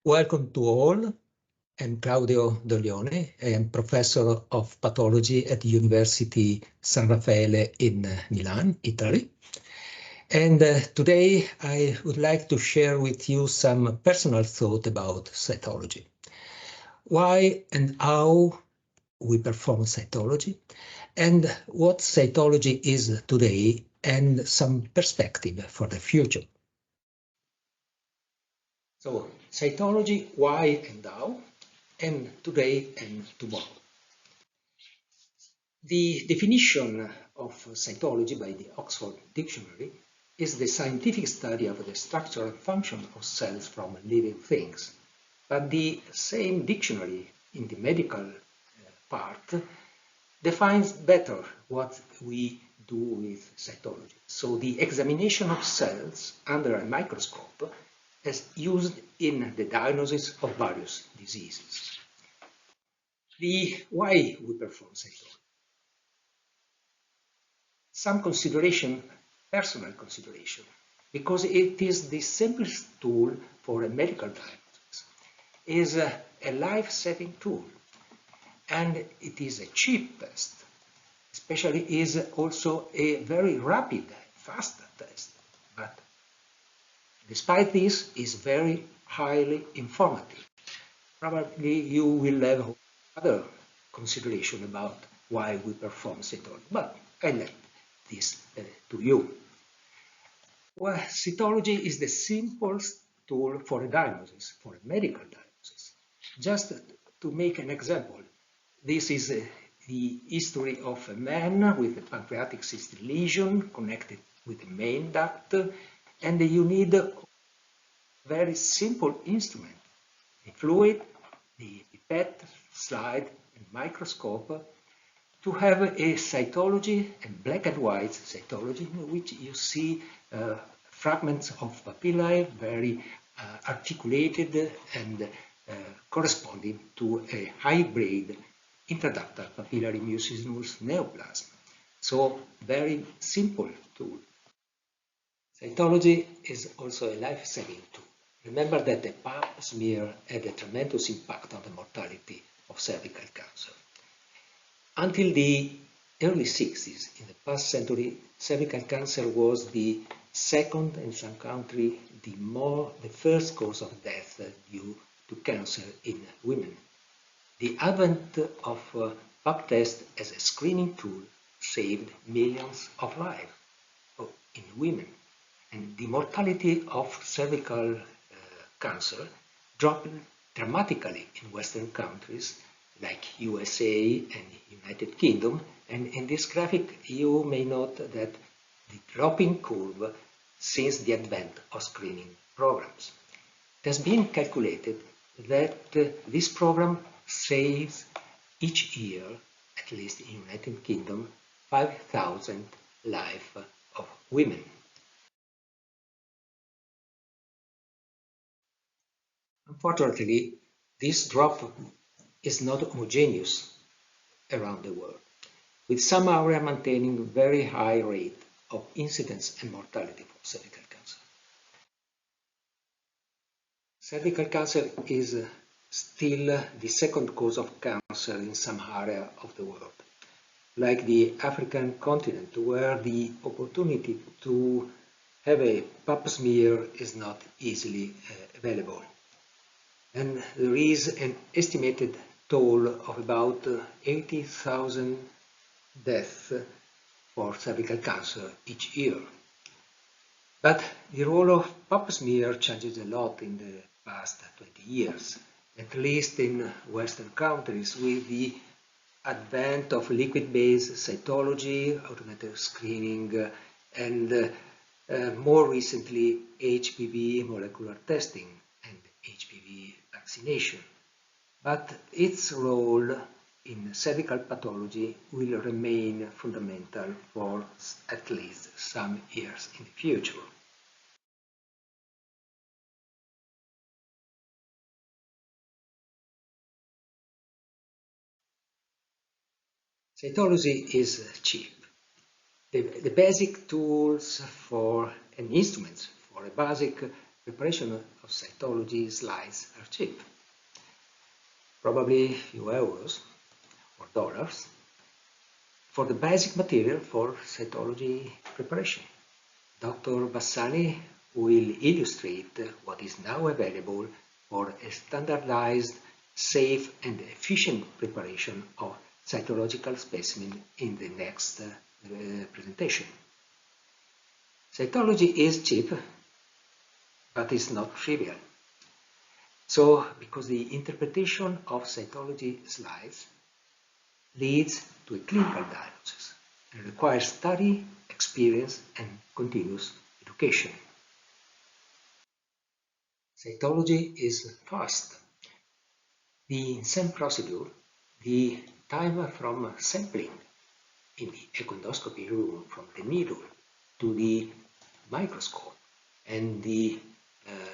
Welcome to all. I'm Claudio Doglione. I am professor of pathology at the University San Raffaele in Milan, Italy. And today I would like to share with you some personal thought about cytology. Why and how we perform cytology, and what cytology is today, and some perspective for the future. So, cytology, why and how, and today and tomorrow. The definition of cytology by the Oxford Dictionary is the scientific study of the structure and function of cells from living things. But the same dictionary in the medical part defines better what we do with cytology. So the examination of cells under a microscope is used in the diagnosis of various diseases. Why we perform cytology? Some consideration, personal consideration, because it is the simplest tool for a medical diagnosis. It is a life-saving tool, and it is a cheap test. Especially is also a very rapid, fast test. But despite this, is very highly informative. Probably you will have other consideration about why we perform cytology, but I let this to you. Well, cytology is the simplest tool for a diagnosis, for a medical diagnosis. Just to make an example, this is the history of a man with a pancreatic cyst lesion connected with the main duct, and you need a very simple instrument, the fluid, the pipette, slide, and microscope, to have a cytology, a black and white cytology, in which you see fragments of papillae, very articulated and corresponding to a high-grade intraductal papillary mucinous neoplasm. So, very simple tool. Cytology is also a life-saving tool. Remember that the pap smear had a tremendous impact on the mortality of cervical cancer. Until the early 60s, in the past century, cervical cancer was the second, in some countries, the first cause of death due to cancer in women. The advent of pap test as a screening tool saved millions of lives in women, and the mortality of cervical cancer dropped dramatically in Western countries like USA and United Kingdom, and in this graphic you may note that the dropping curve since the advent of screening programs. It has been calculated that this program saves each year, at least in the United Kingdom, 5,000 lives of women. Unfortunately, this drop is not homogeneous around the world, with some areas maintaining very high rate of incidence and mortality for cervical cancer. Cervical cancer is still the second cause of cancer in some area of the world, like the African continent, where the opportunity to have a pap smear is not easily available. And there is an estimated toll of about 80,000 deaths for cervical cancer each year. But the role of pap smear changes a lot in the past 20 years, at least in Western countries, with the advent of liquid-based cytology, automated screening, and more recently HPV molecular testing and HPV vaccination. But its role in cervical pathology will remain fundamental for at least some years in the future. Cytology is cheap. The basic tools for an instrument, for a basic preparation of cytology slides are cheap, probably a few euros or dollars, for the basic material for cytology preparation. Dr. Bassani will illustrate what is now available for a standardized, safe and efficient preparation of cytological specimen in the next presentation. Cytology is cheap, but it's not trivial. So, because the interpretation of cytology slides leads to a clinical diagnosis and requires study, experience and continuous education. Cytology is fast. The same procedure, the time from sampling in the endoscopy room from the needle to the microscope and the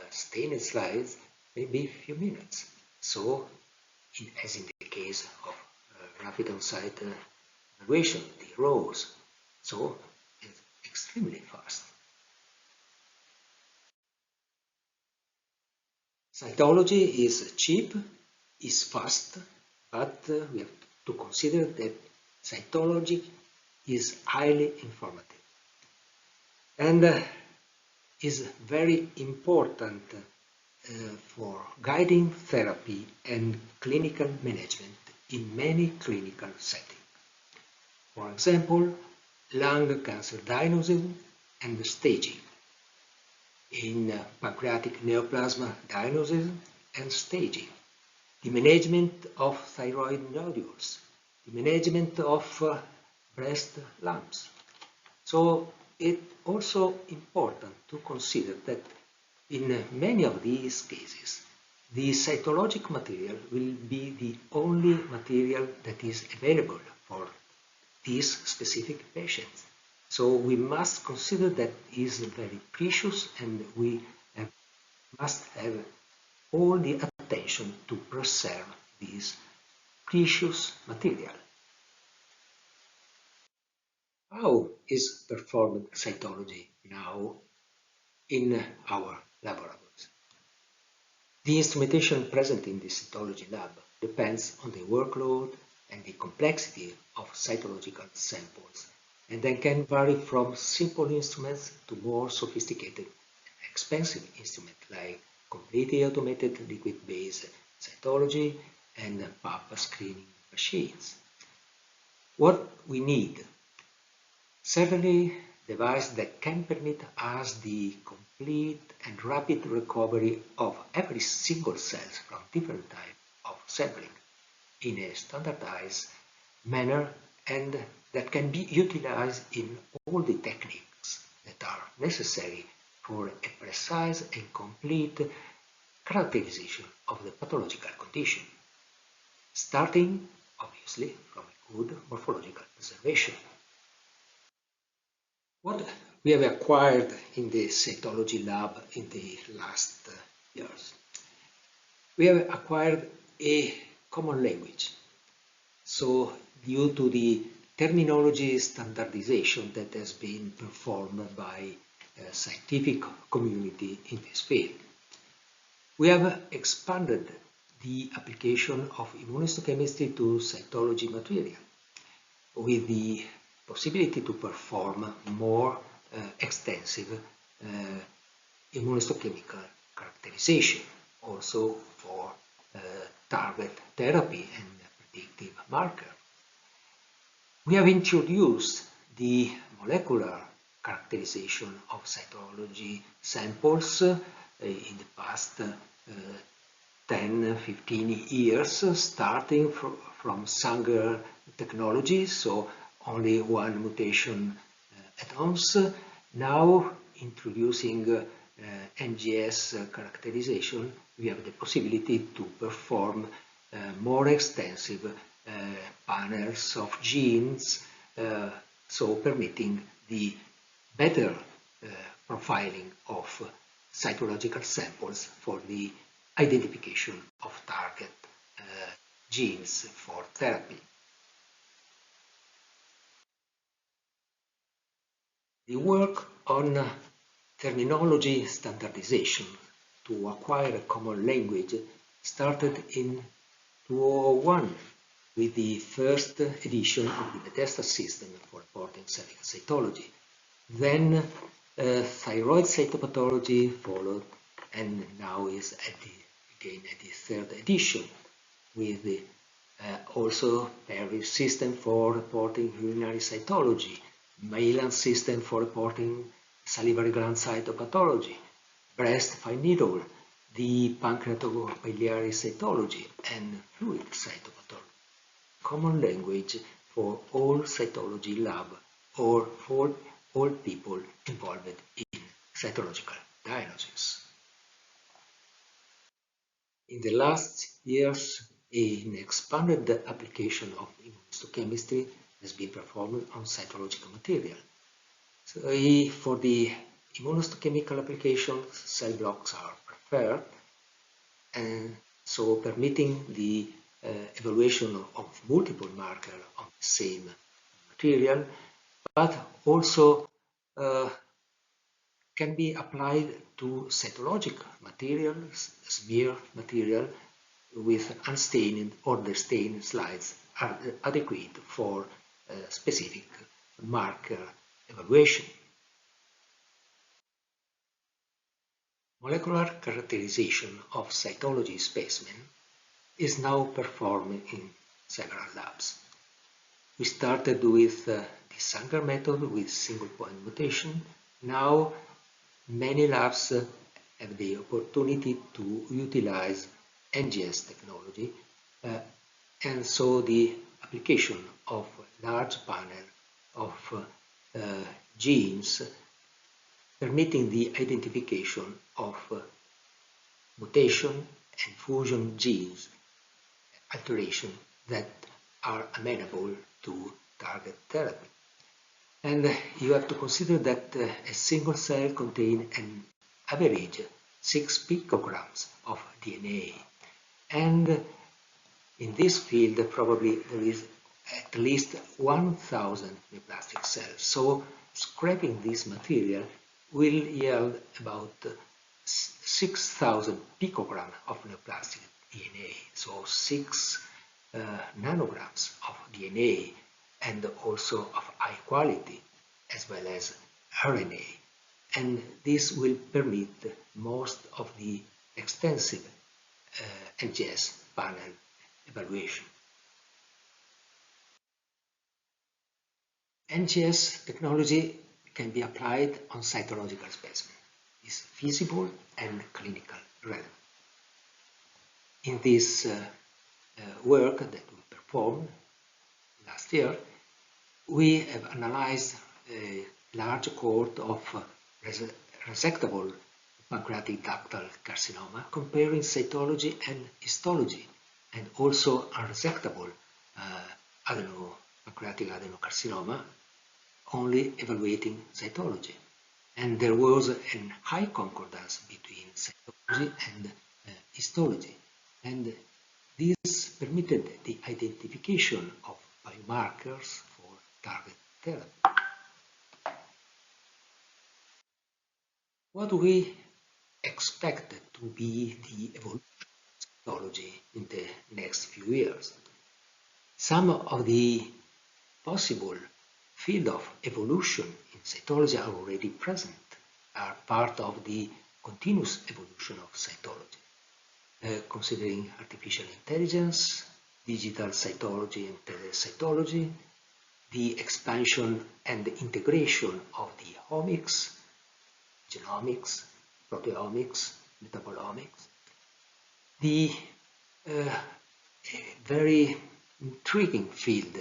stained slides may be a few minutes. So, as in the case of rapid on-site evaluation, the rows, so it's extremely fast. Cytology is cheap, is fast, but we have to consider that cytology is highly informative and is very important for guiding therapy and clinical management in many clinical settings. For example, lung cancer diagnosis and staging, in pancreatic neoplasm diagnosis and staging, the management of thyroid nodules, the management of breast lumps. So it's also important to consider that in many of these cases, the cytologic material will be the only material that is available for these specific patients. So we must consider that it is very precious and we must have all the attention to preserve this precious material. How is performed cytology now in our laboratories? The instrumentation present in the cytology lab depends on the workload and the complexity of cytological samples, and then can vary from simple instruments to more sophisticated and expensive instruments like completely automated liquid-based cytology and PAP screening machines. What we need? Certainly, devices that can permit us the complete and rapid recovery of every single cell from different types of sampling in a standardized manner and that can be utilized in all the techniques that are necessary for a precise and complete characterization of the pathological condition, starting obviously from a good morphological preservation. What we have acquired in the cytology lab in the last years? We have acquired a common language. So, due to the terminology standardization that has been performed by the scientific community in this field, we have expanded the application of immunohistochemistry to cytology material with the possibility to perform more extensive immunohistochemical characterization, also for target therapy and predictive marker. We have introduced the molecular characterization of cytology samples in the past 10-15 years, starting from Sanger technology, so only one mutation at once. Now, introducing NGS characterization, we have the possibility to perform more extensive panels of genes, so permitting the better profiling of cytological samples for the identification of target genes for therapy. The work on terminology standardization to acquire a common language started in 2001 with the first edition of the Bethesda system for reporting cervical cytology. Then thyroid cytopathology followed, and now is again at the third edition with the also Perry system for reporting urinary cytology, Malan system for reporting salivary gland cytopathology, breast fine needle, the pancreatobiliary cytology, and fluid cytopathology. Common language for all cytology lab or for all people involved in cytological diagnosis. In the last years, an expanded application of immunohistochemistry has been performed on cytological material. So, for the immunohistochemical applications, cell blocks are preferred, and so permitting the evaluation of multiple markers on the same material, but also can be applied to cytological materials, smear material with unstained or destained slides are adequate for specific marker evaluation. Molecular characterization of cytology specimen is now performed in several labs. We started with the Sanger method with single point mutation. Now many labs have the opportunity to utilize NGS technology, and so the application of a large panel of genes permitting the identification of mutation and fusion genes alteration that are amenable to target therapy. And you have to consider that a single cell contains an average 6 picograms of DNA. And in this field, probably there is at least 1,000 neoplastic cells. So scraping this material will yield about 6,000 picograms of neoplastic DNA. So 6 nanograms of DNA, and also of high quality, as well as RNA. And this will permit most of the extensive NGS panel evaluation. NGS technology can be applied on cytological specimens. It's feasible and clinically relevant. In this work that we performed last year, we have analyzed a large cohort of resectable pancreatic ductal carcinoma, comparing cytology and histology, and also unresectable pancreatic adenocarcinoma, only evaluating cytology. And there was a high concordance between cytology and histology. And this permitted the identification of biomarkers for target therapy. What do we expect to be the evolution of cytology in the next few years? Some of the possible field of evolution in cytology are already present, are part of the continuous evolution of cytology, considering artificial intelligence, digital cytology and telecytology, the expansion and the integration of the omics, genomics, proteomics, metabolomics, the very intriguing field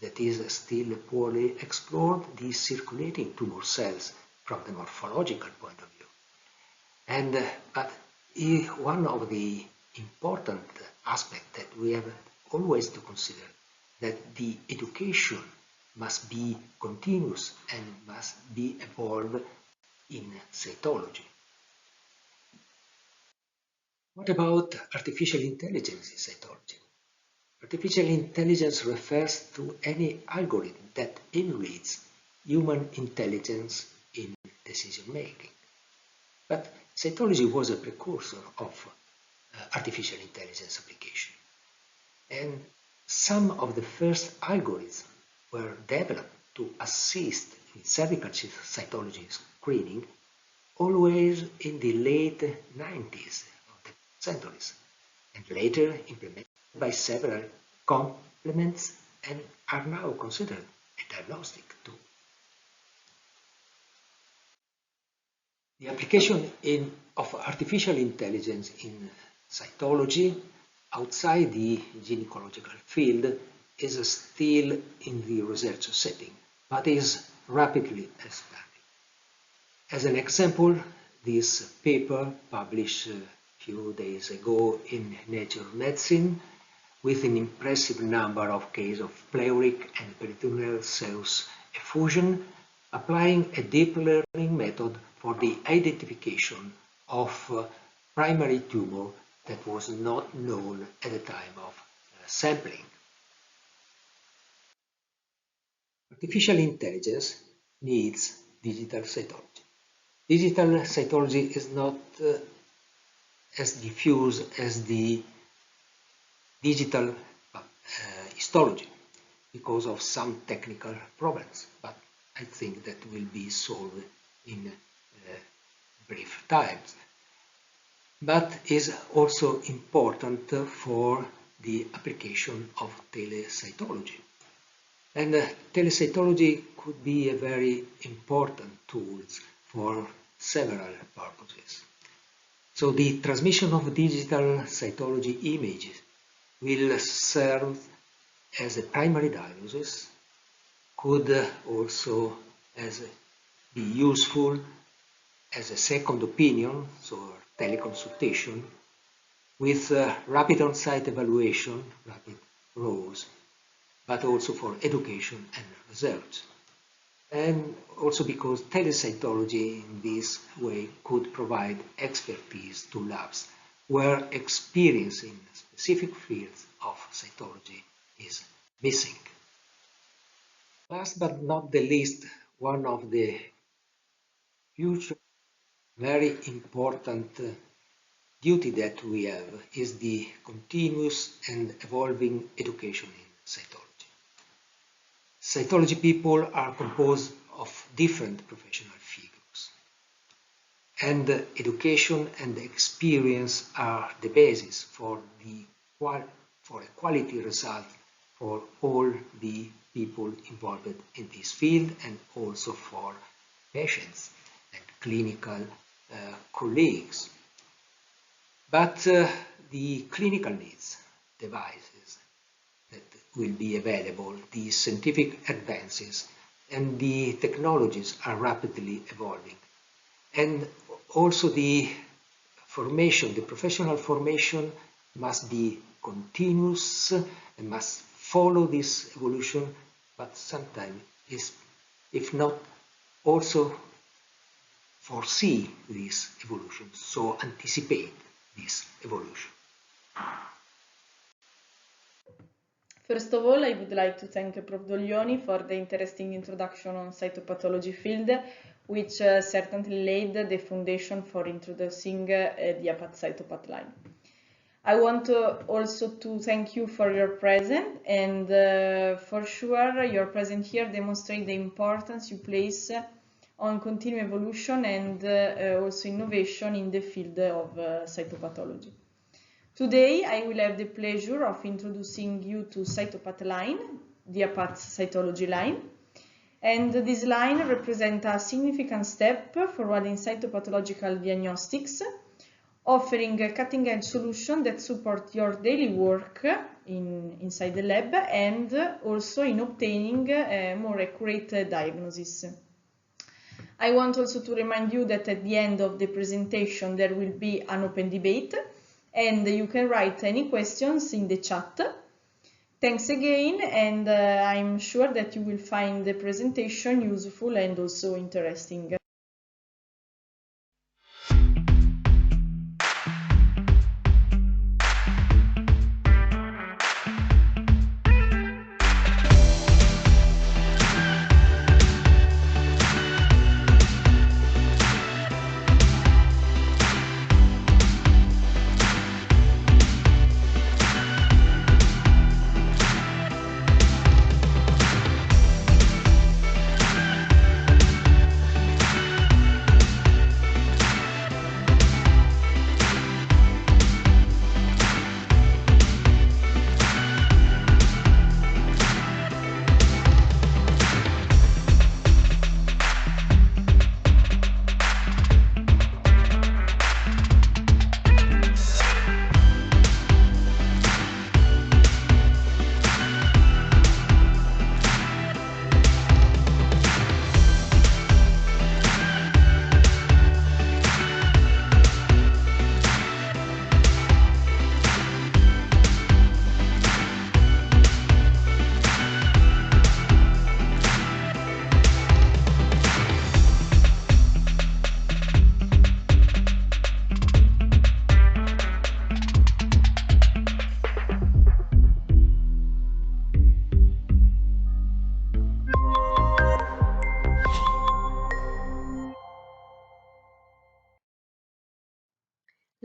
that is still poorly explored, the circulating tumor cells from the morphological point of view. And but one of the important aspects that we have always to consider, that the education must be continuous and must be evolved in cytology. What about artificial intelligence in cytology? Artificial intelligence refers to any algorithm that emulates human intelligence in decision making. But cytology was a precursor of artificial intelligence application. And some of the first algorithms were developed to assist in cervical cytology screening always in the late 90s of the centuries, and later implemented by several complements and are now considered a diagnostic tool. The application of artificial intelligence in cytology outside the gynecological field is still in the research setting, but is rapidly expanding. As an example, this paper published a few days ago in Nature Medicine with an impressive number of cases of pleuric and peritoneal cells effusion, applying a deep learning method for the identification of primary tumor that was not known at the time of sampling. Artificial intelligence needs digital cytology. Digital cytology is not as diffuse as the digital histology because of some technical problems, but I think that will be solved in brief times. But is also important for the application of telecytology. And telecytology could be a very important tool for several purposes. So the transmission of digital cytology images will serve as a primary diagnosis, could also be useful as a second opinion, so teleconsultation, with rapid on-site evaluation, rapid ROS, but also for education and research. And also because telecytology in this way could provide expertise to labs where experience in specific fields of cytology is missing. Last but not the least, one of the future very important duty that we have is the continuous and evolving education in cytology. Cytology people are composed of different professional figures, and education and experience are the basis for a quality result for all the people involved in this field and also for patients and clinical colleagues. But the clinical needs, devices that will be available, the scientific advances and the technologies are rapidly evolving. And also the formation, the professional formation must be continuous and must follow this evolution, but sometimes, if not, also foresee this evolution, so anticipate this evolution. First of all, I would like to thank Prof. Doglioni for the interesting introduction on cytopathology field, which certainly laid the foundation for introducing the Diapath CytoPath Line. I want also to thank you for your presence, and for sure your presence here demonstrates the importance you place on continued evolution and also innovation in the field of cytopathology. Today I will have the pleasure of introducing you to CytoPath Line, Diapath Cytology Line, and this line represents a significant step forward in cytopathological diagnostics, offering a cutting-edge solution that support your daily work inside the lab and also in obtaining a more accurate diagnosis. I want also to remind you that at the end of the presentation there will be an open debate and you can write any questions in the chat. Thanks again, and I'm sure that you will find the presentation useful and also interesting.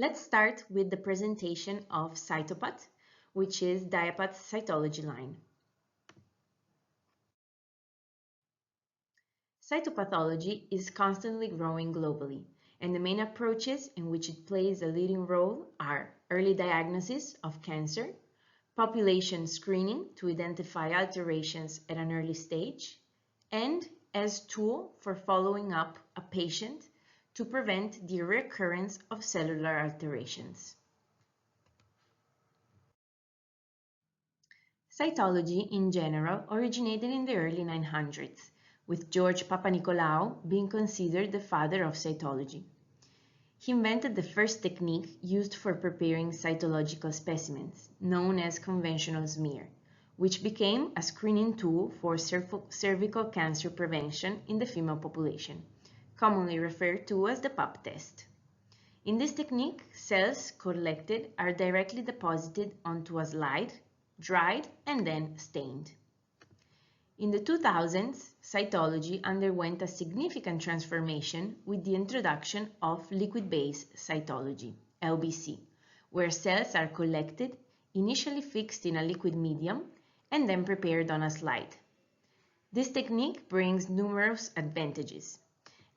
Let's start with the presentation of CytoPath, which is Diapath's cytology line. Cytopathology is constantly growing globally, and the main approaches in which it plays a leading role are early diagnosis of cancer, population screening to identify alterations at an early stage, and as tool for following up a patient to prevent the recurrence of cellular alterations. Cytology in general originated in the early 900s, with George Papanicolaou being considered the father of cytology. He invented the first technique used for preparing cytological specimens, known as conventional smear, which became a screening tool for cervical cancer prevention in the female population, commonly referred to as the pap test. In this technique, cells collected are directly deposited onto a slide, dried, and then stained. In the 2000s, cytology underwent a significant transformation with the introduction of liquid-based cytology, LBC, where cells are collected, initially fixed in a liquid medium, and then prepared on a slide. This technique brings numerous advantages.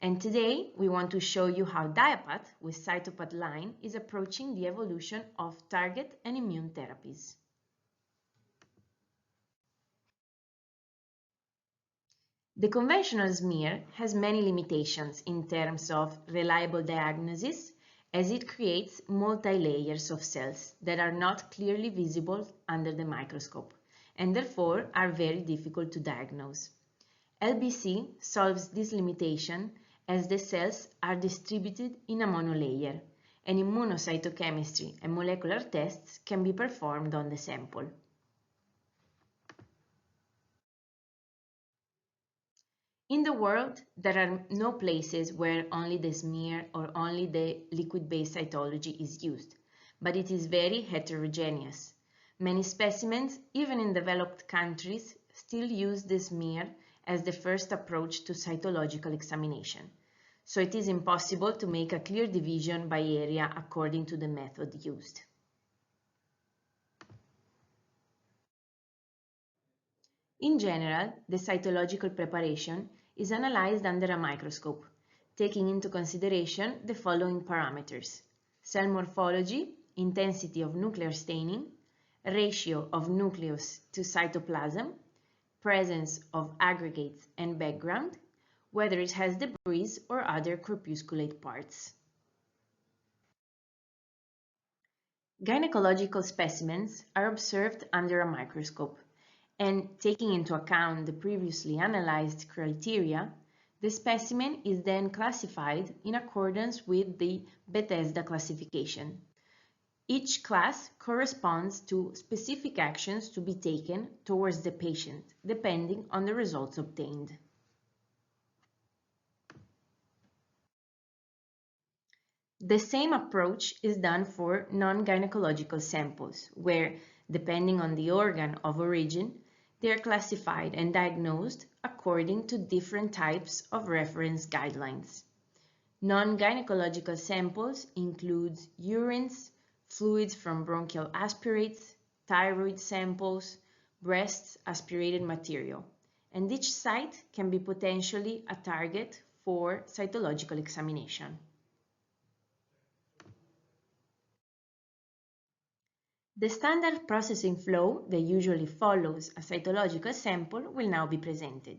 And today, we want to show you how Diapath with CytoPath Line is approaching the evolution of target and immune therapies. The conventional smear has many limitations in terms of reliable diagnosis, as it creates multi-layers of cells that are not clearly visible under the microscope, and therefore are very difficult to diagnose. LBC solves this limitation as the cells are distributed in a monolayer, and immunocytochemistry and molecular tests can be performed on the sample. In the world, there are no places where only the smear or only the liquid-based cytology is used, but it is very heterogeneous. Many specimens, even in developed countries, still use the smear as the first approach to cytological examination, so it is impossible to make a clear division by area according to the method used. In general, the cytological preparation is analyzed under a microscope, taking into consideration the following parameters: cell morphology, intensity of nuclear staining, ratio of nucleus to cytoplasm, presence of aggregates and background, whether it has debris or other corpusculate parts. Gynecological specimens are observed under a microscope, and taking into account the previously analyzed criteria, the specimen is then classified in accordance with the Bethesda classification. Each class corresponds to specific actions to be taken towards the patient, depending on the results obtained. The same approach is done for non-gynecological samples, where, depending on the organ of origin, they are classified and diagnosed according to different types of reference guidelines. Non-gynecological samples include urines, fluids from bronchial aspirates, thyroid samples, breast aspirated material, and each site can be potentially a target for cytological examination. The standard processing flow that usually follows a cytological sample will now be presented.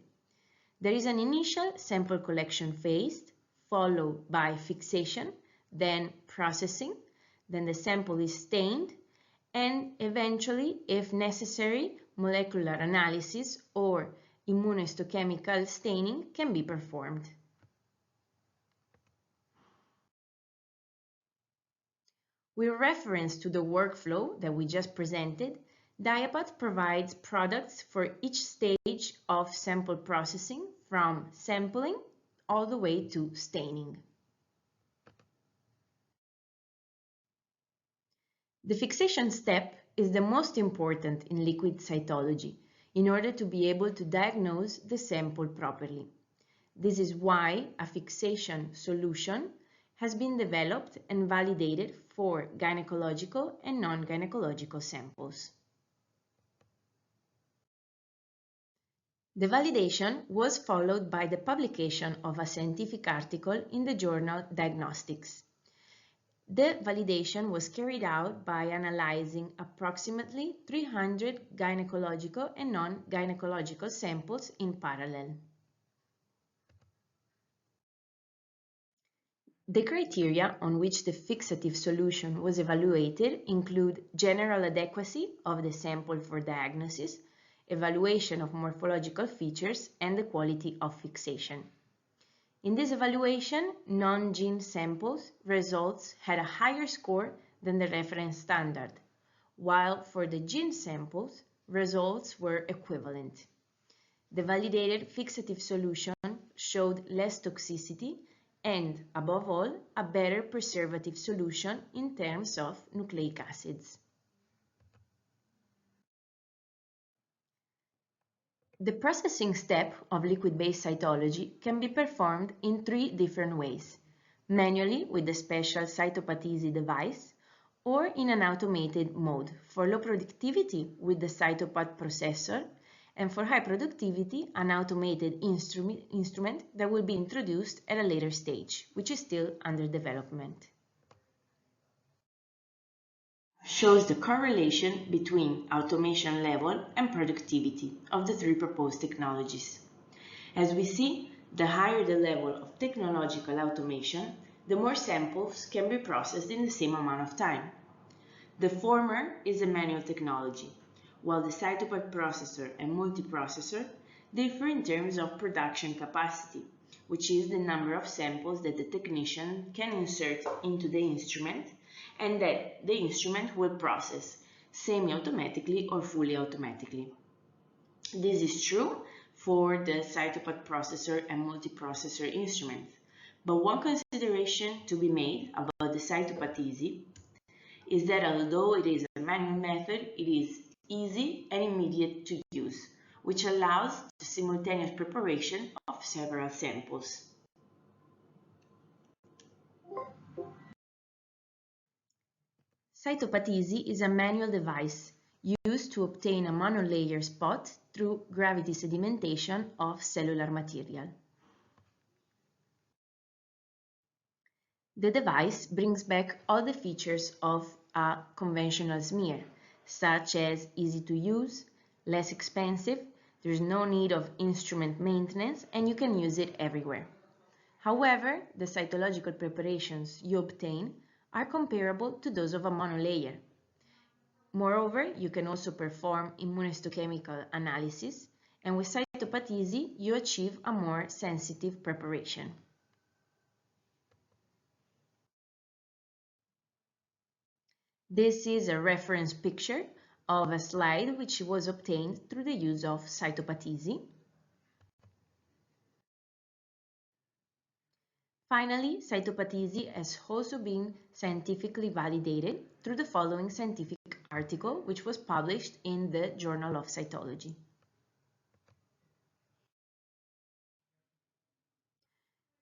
There is an initial sample collection phase, followed by fixation, then processing, then the sample is stained, and eventually, if necessary, molecular analysis or immunohistochemical staining can be performed. With reference to the workflow that we just presented, Diapath provides products for each stage of sample processing, from sampling all the way to staining. The fixation step is the most important in liquid cytology in order to be able to diagnose the sample properly. This is why a fixation solution has been developed and validated for gynecological and non-gynecological samples. The validation was followed by the publication of a scientific article in the journal Diagnostics. The validation was carried out by analyzing approximately 300 gynecological and non-gynecological samples in parallel. The criteria on which the fixative solution was evaluated include general adequacy of the sample for diagnosis, evaluation of morphological features, and the quality of fixation. In this evaluation, non-gene samples results had a higher score than the reference standard, while for the gene samples, results were equivalent. The validated fixative solution showed less toxicity and, above all, a better preservative solution in terms of nucleic acids. The processing step of liquid-based cytology can be performed in 3 different ways: manually with the special CytoPath device, or in an automated mode for low productivity with the CytoPath processor, and for high productivity, an automated instrument that will be introduced at a later stage, which is still under development. Shows the correlation between automation level and productivity of the 3 proposed technologies. As we see, the higher the level of technological automation, the more samples can be processed in the same amount of time. The former is a manual technology, while the CytoPath processor and multiprocessor differ in terms of production capacity, which is the number of samples that the technician can insert into the instrument and that the instrument will process semi-automatically or fully automatically. This is true for the CytoPath processor and multiprocessor instruments, but one consideration to be made about the CytoPath is that although it is a manual method, it is easy and immediate to use, which allows the simultaneous preparation of several samples. CytoPath is a manual device used to obtain a monolayer spot through gravity sedimentation of cellular material. The device brings back all the features of a conventional smear, such as easy to use, less expensive, there's no need of instrument maintenance, and you can use it everywhere. However, the cytological preparations you obtain are comparable to those of a monolayer. Moreover, you can also perform immunohistochemical analysis, and with CytoPath you achieve a more sensitive preparation. This is a reference picture of a slide which was obtained through the use of CytoPath. Finally, CytoPath has also been scientifically validated through the following scientific article, which was published in the Journal of Cytology.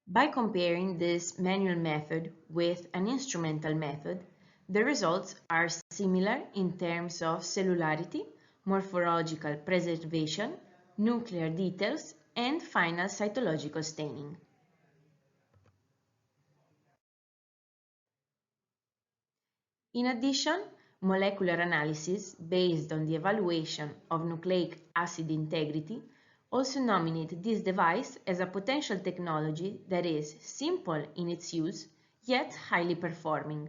By comparing this manual method with an instrumental method, the results are similar in terms of cellularity, morphological preservation, nuclear details, and final cytological staining. In addition, molecular analysis based on the evaluation of nucleic acid integrity also nominate this device as a potential technology that is simple in its use, yet highly performing.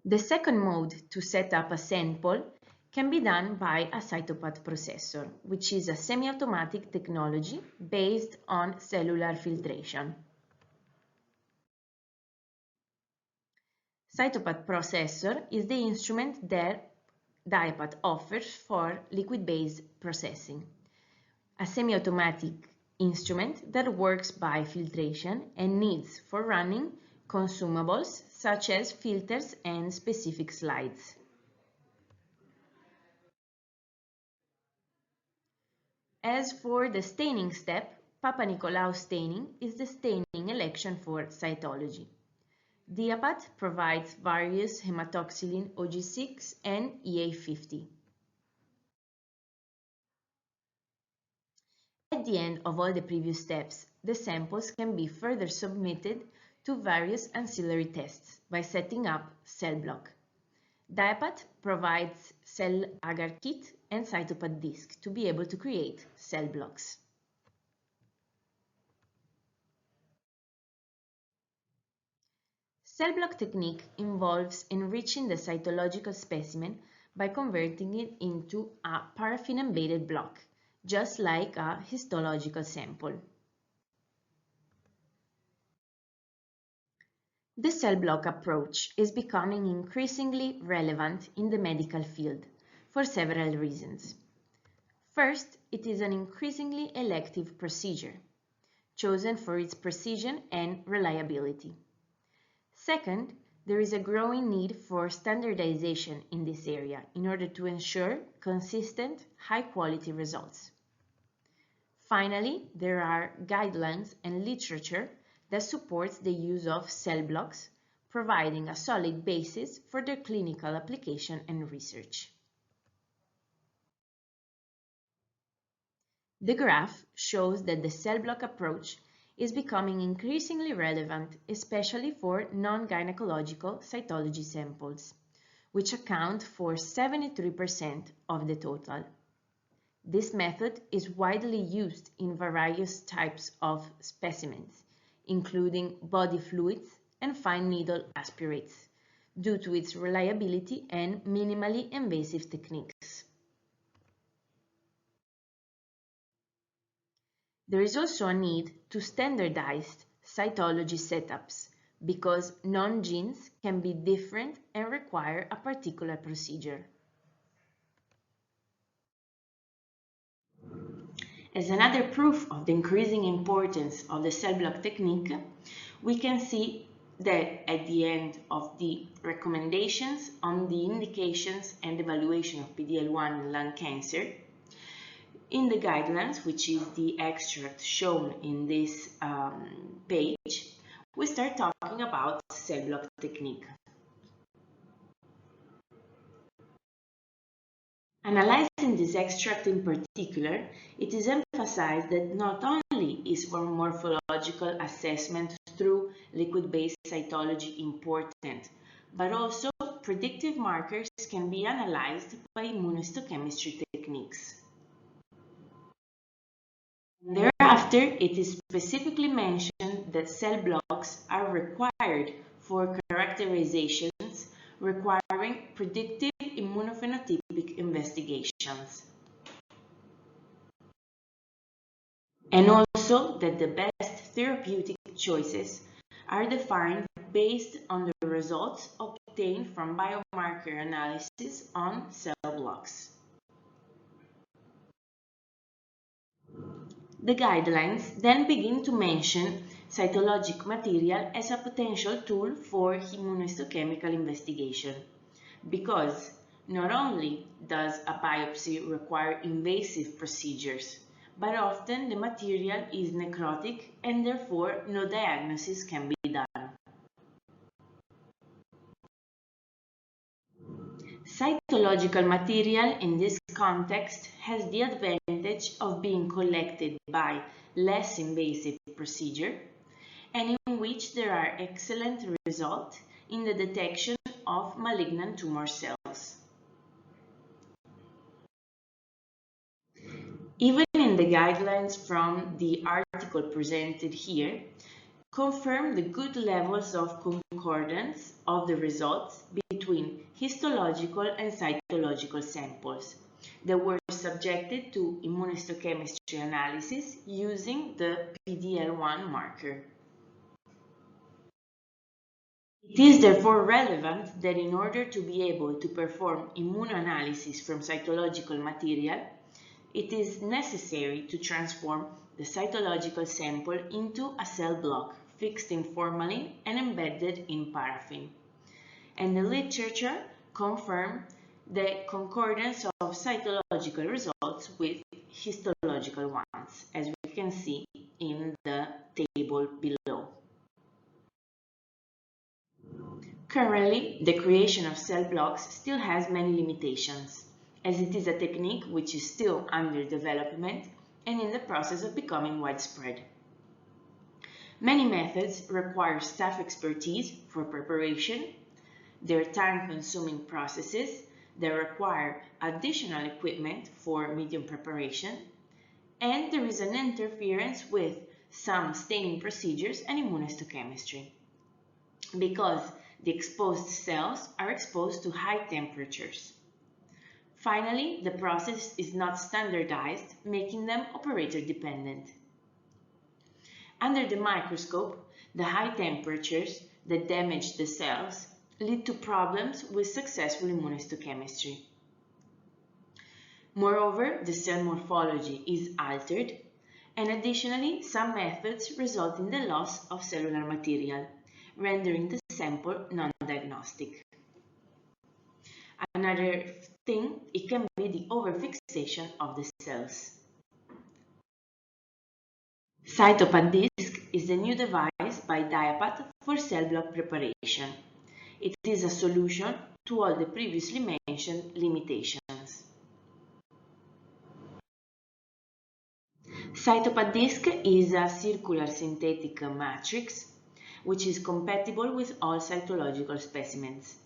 The second mode to set up a sample can be done by a CytoPath processor, which is a semi-automatic technology based on cellular filtration. CytoPath processor is the instrument that Diapath offers for liquid-based processing, a semi-automatic instrument that works by filtration and needs for running consumables such as filters and specific slides. As for the staining step, Papanicolaou staining is the staining election for cytology. Diapath provides various hematoxylin OG6 and EA50. At the end of all the previous steps, the samples can be further submitted to various ancillary tests by setting up cell block. Diapath provides cell agar kit and CytoPath disk to be able to create cell blocks. Cell block technique involves enriching the cytological specimen by converting it into a paraffin-embedded block, just like a histological sample. The cell block approach is becoming increasingly relevant in the medical field for several reasons. First, it is an increasingly elective procedure, chosen for its precision and reliability. Second, there is a growing need for standardization in this area in order to ensure consistent, high-quality results. Finally, there are guidelines and literature that supports the use of cell blocks, providing a solid basis for their clinical application and research. The graph shows that the cell block approach is becoming increasingly relevant, especially for non-gynecological cytology samples, which account for 73% of the total. This method is widely used in various types of specimens, including body fluids and fine needle aspirates, due to its reliability and minimally invasive techniques. There is also a need to standardize cytology setups because non-genes can be different and require a particular procedure. As another proof of the increasing importance of the cell block technique, we can see that at the end of the recommendations on the indications and evaluation of PD-L1 in lung cancer, in the guidelines, which is the extract shown in this page, we start talking about cell block technique. Analyzing this extract in particular, it is emphasized that not only is for morphological assessment through liquid-based cytology important, but also predictive markers can be analyzed by immunohistochemistry techniques. Thereafter, it is specifically mentioned that cell blocks are required for characterizations requiring predictive immunophenotypic investigations. And also that the best therapeutic choices are defined based on the results obtained from biomarker analysis on cell blocks. The guidelines then begin to mention cytologic material as a potential tool for immunohistochemical investigation, because not only does a biopsy require invasive procedures, but often the material is necrotic and therefore no diagnosis can be done. Cytological material in this context has the advantage of being collected by less invasive procedure and in which there are excellent results in the detection of malignant tumor cells. Even in the guidelines from the article presented here, confirm the good levels of concordance of the results between histological and cytological samples that were subjected to immunohistochemistry analysis using the PD-L1 marker. It is therefore relevant that in order to be able to perform immunoanalysis from cytological material, it is necessary to transform the cytological sample into a cell block fixed in formalin and embedded in paraffin. And the literature confirms the concordance of cytological results with histological ones, as we can see in the table below. Currently, the creation of cell blocks still has many limitations, as it is a technique which is still under development and in the process of becoming widespread. Many methods require staff expertise for preparation, they're time-consuming processes that require additional equipment for medium preparation, and there is an interference with some staining procedures and immunohistochemistry, because the exposed cells are exposed to high temperatures. Finally, the process is not standardized, making them operator-dependent. Under the microscope, the high temperatures that damage the cells lead to problems with successful immunohistochemistry. Moreover, the cell morphology is altered, and additionally, some methods result in the loss of cellular material, rendering the sample non-diagnostic. Another thing, it can be the overfixation of the cells. CytoPath Disc is a new device by Diapath for cell block preparation. It is a solution to all the previously mentioned limitations. CytoPath Disc is a circular synthetic matrix which is compatible with all cytological specimens.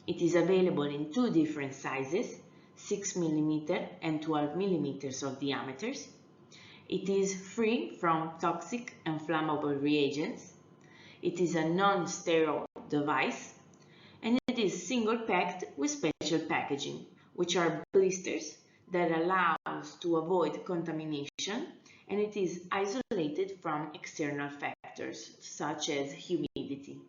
It is available in two different sizes, 6 mm and 12 mm of diameters. It is free from toxic and flammable reagents. It is a non-sterile device, and it is single-packed with special packaging, which are blisters that allows to avoid contamination, and it is isolated from external factors such as humidity.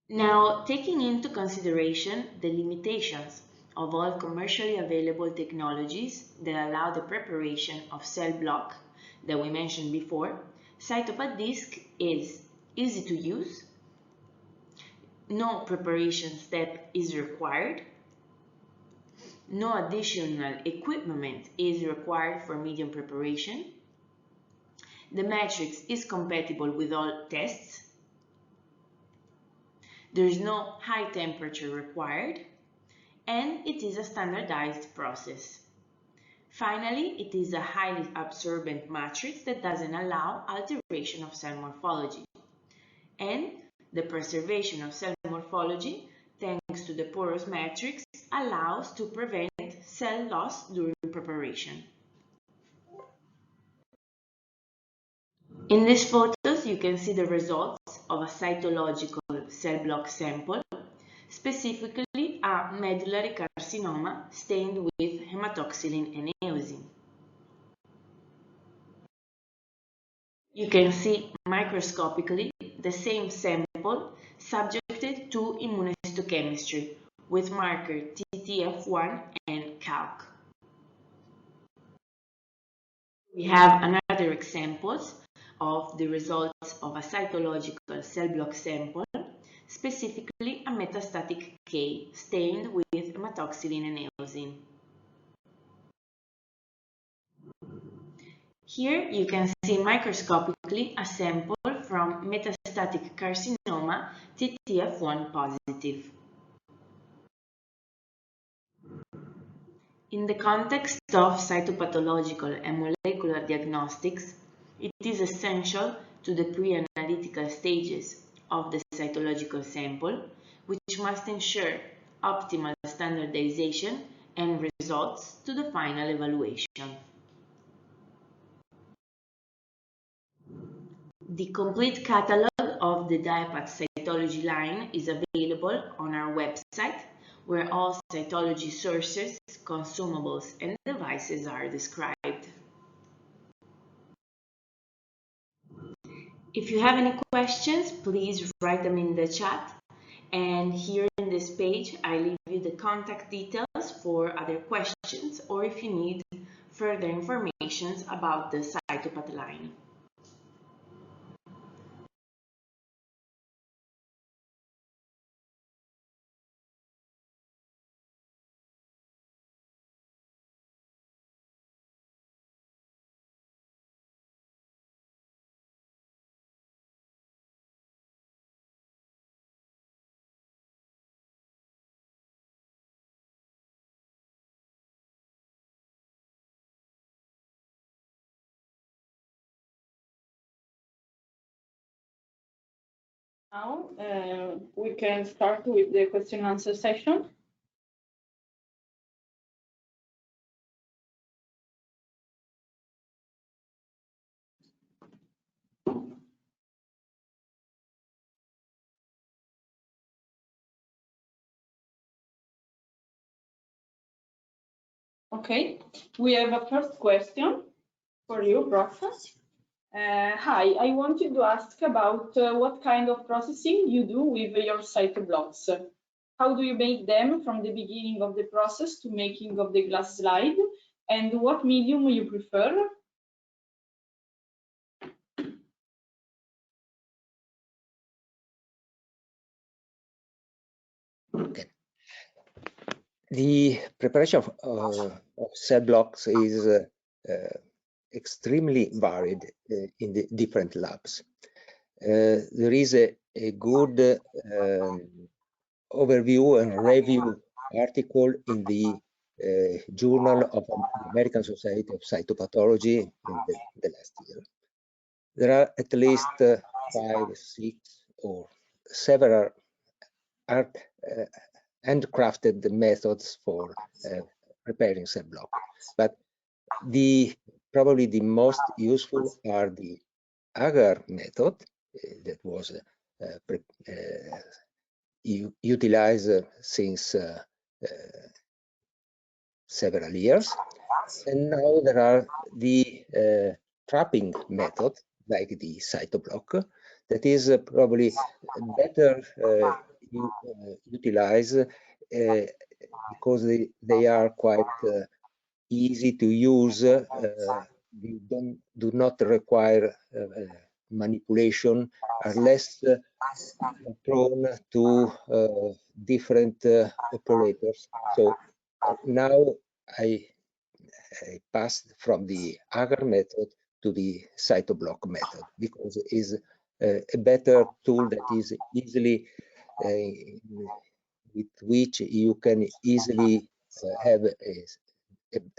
Now, taking into consideration the limitations of all commercially available technologies that allow the preparation of cell block that we mentioned before, CytoPath Disc is easy to use, no preparation step is required, no additional equipment is required for medium preparation, the matrix is compatible with all tests, there is no high temperature required, and it is a standardized process. Finally, it is a highly absorbent matrix that doesn't allow alteration of cell morphology. And the preservation of cell morphology, thanks to the porous matrix, allows to prevent cell loss during preparation. In these photos, you can see the results of a cytological cell block sample, specifically a medullary carcinoma stained with hematoxylin and eosin. You can see microscopically the same sample subjected to immunohistochemistry with marker TTF1 and calc. We have another examples of the results of a cytological cell block sample, specifically a metastatic K stained with hematoxylin and eosin. Here you can see microscopically a sample from metastatic carcinoma TTF1 positive. In the context of cytopathological and molecular diagnostics, it is essential to the pre-analytical stages of the cytological sample, which must ensure optimal standardization and results to the final evaluation. The complete catalog of the Diapath Cytology line is available on our website, where all cytology sources, consumables, and devices are described. If you have any questions, please write them in the chat. And here in this page, I leave you the contact details for other questions, or if you need further information about the CytoPath line. Now we can start with the question and answer session. Okay, we have a first question for you, Prof. Hi, I wanted to ask about what kind of processing you do with your cytoblocks. How do you make them from the beginning of the process to making of the glass slide? And what medium you prefer? Okay. The preparation of cell blocks is extremely varied in the different labs. There is a good overview and review article in the Journal of the American Society of Cytopathology in the last year. There are at least 5, 6, or several handcrafted methods for preparing cell block, but probably the most useful are the agar method that was utilized since several years, and now there are the trapping method like the cytoblock that is probably better utilized because they are quite easy to use. They do not require manipulation, are less prone to different operators. So now I passed from the agar method to the cytoblock method because it is a better tool that is easily with which you can easily have a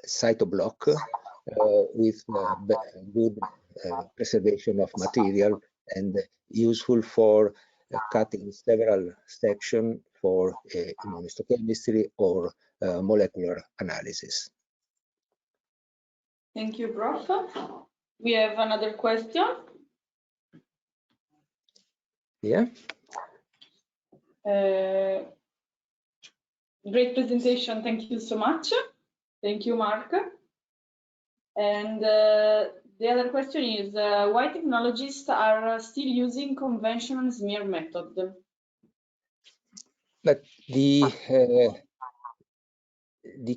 cytoblock with good preservation of material and useful for cutting several sections for immunohistochemistry or molecular analysis. Thank you, Prof. We have another question. Yeah. Great presentation. Thank you so much. Thank you, Mark. And the other question is, why technologists are still using conventional smear method? But the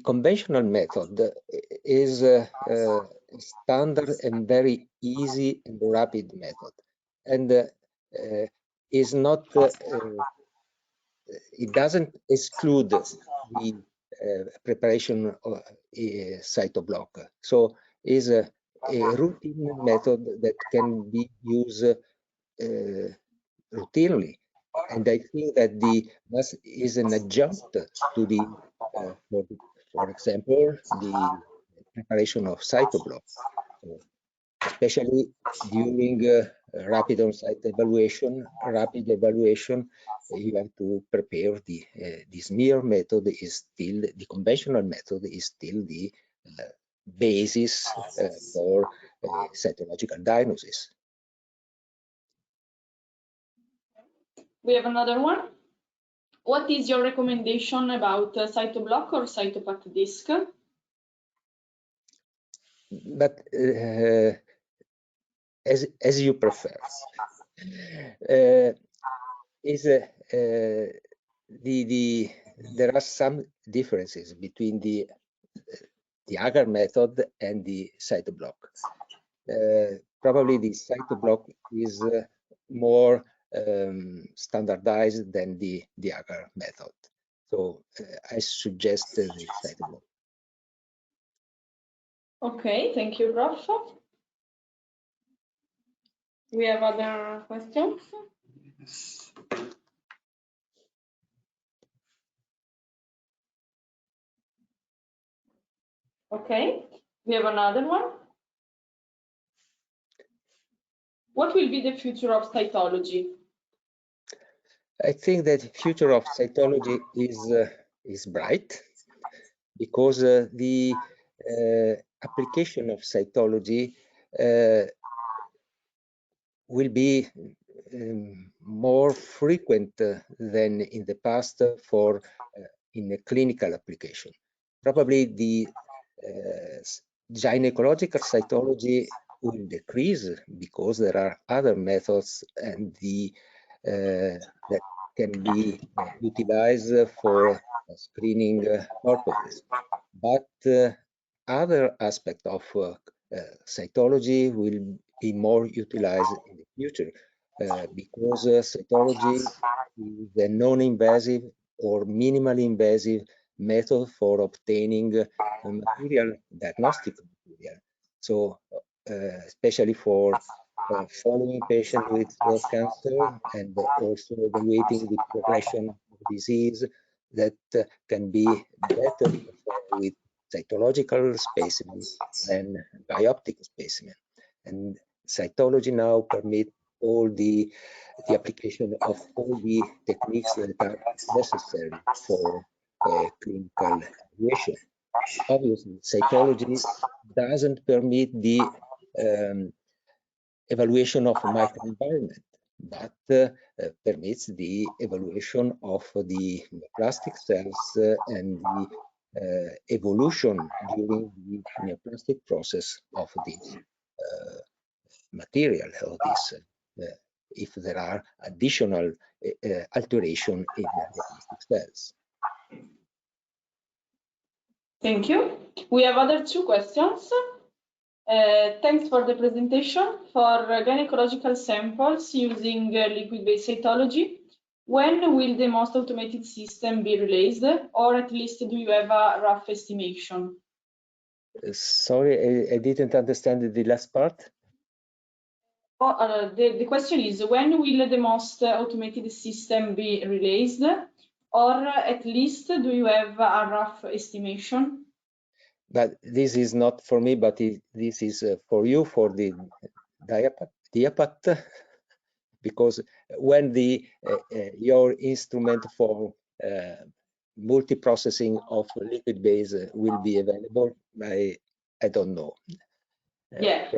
conventional method is a standard and very easy and rapid method, and is not. It doesn't exclude the preparation of a cytoblock. So is a routine method that can be used routinely. And I think that this is an adjunct to the, for example, the preparation of cytoblock. So especially during rapid on-site evaluation, you have to prepare the smear method is still, the conventional method is still the basis for cytological diagnosis. We have another one. What is your recommendation about cytoblock or CytoPath disk? But as you prefer. There are some differences between the agar method and the cytoblock. Probably the cytoblock is more standardized than the agar method. So I suggest the cytoblock. Okay, thank you, Prof. We have other questions? Okay, we have another one. What will be the future of cytology? I think that the future of cytology is bright, because the application of cytology will be more frequent than in the past for in a clinical application. Probably the gynecological cytology will decrease because there are other methods and that can be utilized for screening purposes. But other aspects of cytology will be more utilized in the future because cytology is a non-invasive or minimally invasive method for obtaining material, diagnostic material. So especially for following patients with breast cancer and also evaluating the progression of disease that can be better performed with cytological specimen than bioptic specimen. And cytology now permits all the application of all the techniques that are necessary for clinical evaluation. Obviously, cytology doesn't permit the evaluation of microenvironment, but permits the evaluation of the plastic cells and the evolution during the neoplastic process of this material, of this if there are additional alteration in the plastic cells. Thank you. We have other two questions. Thanks for the presentation. For gynecological samples using liquid-based cytology, when will the most automated system be released, or at least do you have a rough estimation? Sorry, I didn't understand the last part. The question is, when will the most automated system be released, or at least do you have a rough estimation? But this is not for me, but this is for you, for the Diapath, because when your instrument for multiprocessing of liquid base will be available, I don't know. Yeah,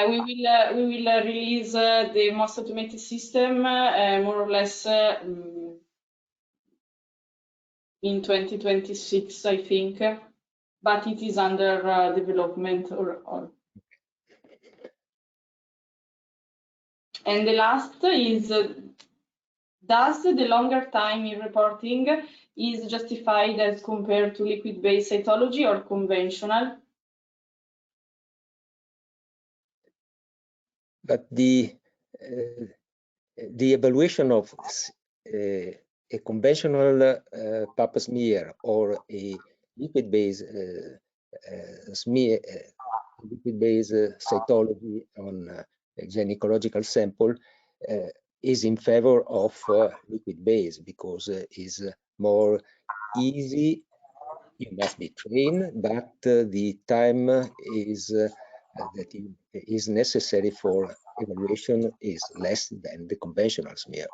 we will release the most automated system more or less in 2026, I think, but it is under development. And the last is, does the longer time in reporting is justified as compared to liquid-based cytology or conventional? But the evaluation of a conventional pap smear or a liquid-based smear, liquid-based cytology on a gynecological sample is in favor of liquid-based because it's more easy. You must be trained, but the time is that is necessary for evaluation is less than the conventional smear.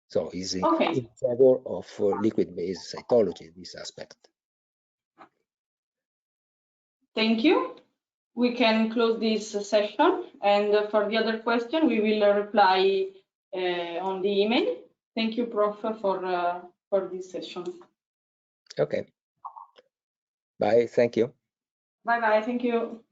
So is in favor of liquid-based cytology, this aspect. Thank you. We can close this session, and for the other question, we will reply on the email. Thank you, Prof, for this session. Okay. Bye. Thank you. Bye-bye. Thank you.